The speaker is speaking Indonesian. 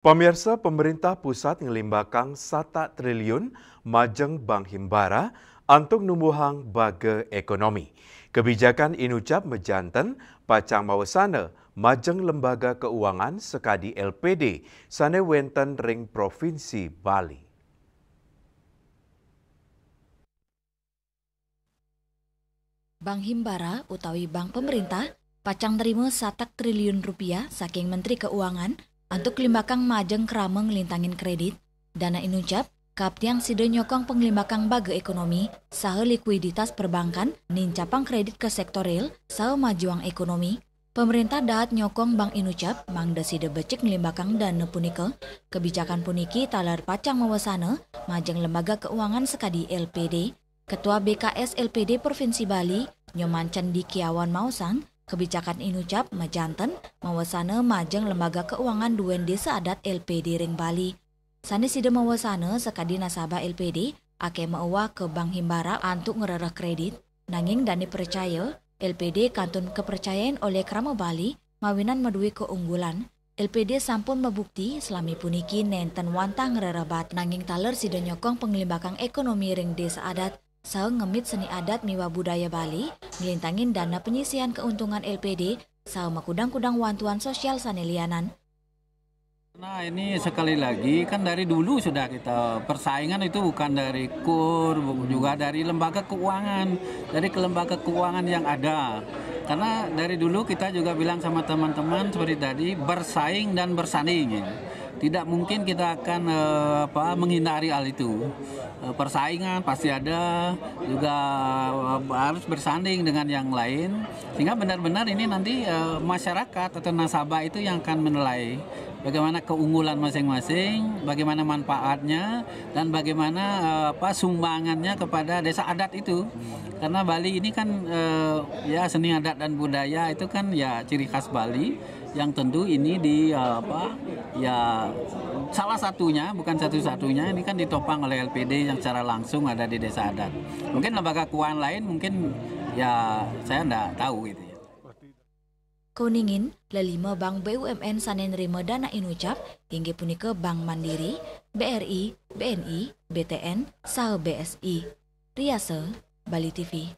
Pemirsa, pemerintah pusat ngelimbakang 1 triliun majeng Bank Himbara untuk numbuhang baga ekonomi. Kebijakan inucap mejanten pacang mawasana majeng lembaga keuangan sekadi LPD sane wenten ring Provinsi Bali. Bank Himbara utawi bank pemerintah pacang terima 1 triliun rupiah saking Menteri Keuangan untuk limbakang majeng kerameng lintangin kredit. Dana inucap kaptiang sida nyokong penglimbakang baga ekonomi saha likuiditas perbankan nincapang kredit ke sektor real saha majuang ekonomi. Pemerintah dahat nyokong bank inucap mangda sida becek ngelimbakang dana punika kebijakan puniki talar pacang mawasana majeng lembaga keuangan sekadi LPD. Ketua BKS LPD Provinsi Bali, Nyoman Cendikiawan Mausang, kebijakan inucap mejanten mawasana majeng lembaga keuangan duen desa adat LPD ring Bali. Sane sida mawasana sekadi nasabah LPD ake meuwa ke Bank Himbara untuk ngerereh kredit, nanging dani percaya LPD kantun kepercayaan oleh Krama Bali mawinan medui keunggulan. LPD sampun membukti selami puniki nenten wantang ngerereh bat nanging taler sida nyokong penglimbakang ekonomi ring desa adat. Saha ngemit seni adat miwa budaya Bali, ngelintangin dana penyisihan keuntungan LPD, saha makudang-kudang wantuan sosial sanelianan. Nah ini sekali lagi kan dari dulu sudah kita persaingan itu bukan dari KUR, juga dari lembaga keuangan, dari lembaga keuangan yang ada. Karena dari dulu kita juga bilang sama teman-teman seperti tadi bersaing dan bersanding. Tidak mungkin kita akan menghindari hal itu. Persaingan pasti ada, juga harus bersanding dengan yang lain. Sehingga benar-benar ini nanti masyarakat atau nasabah itu yang akan menilai bagaimana keunggulan masing-masing, bagaimana manfaatnya, dan bagaimana sumbangannya kepada desa adat itu. Karena Bali ini kan ya seni adat dan budaya itu kan ya ciri khas Bali yang tentu ini salah satunya, bukan satu-satunya, ini kan ditopang oleh LPD yang secara langsung ada di desa adat. Mungkin lembaga keuangan lain mungkin ya saya enggak tahu gitu ya. Koningin, lelima bank BUMN sanen nerima dana inucap hingga punika Bank Mandiri, BRI, BNI, BTN, saha BSI. Riase, Bali TV.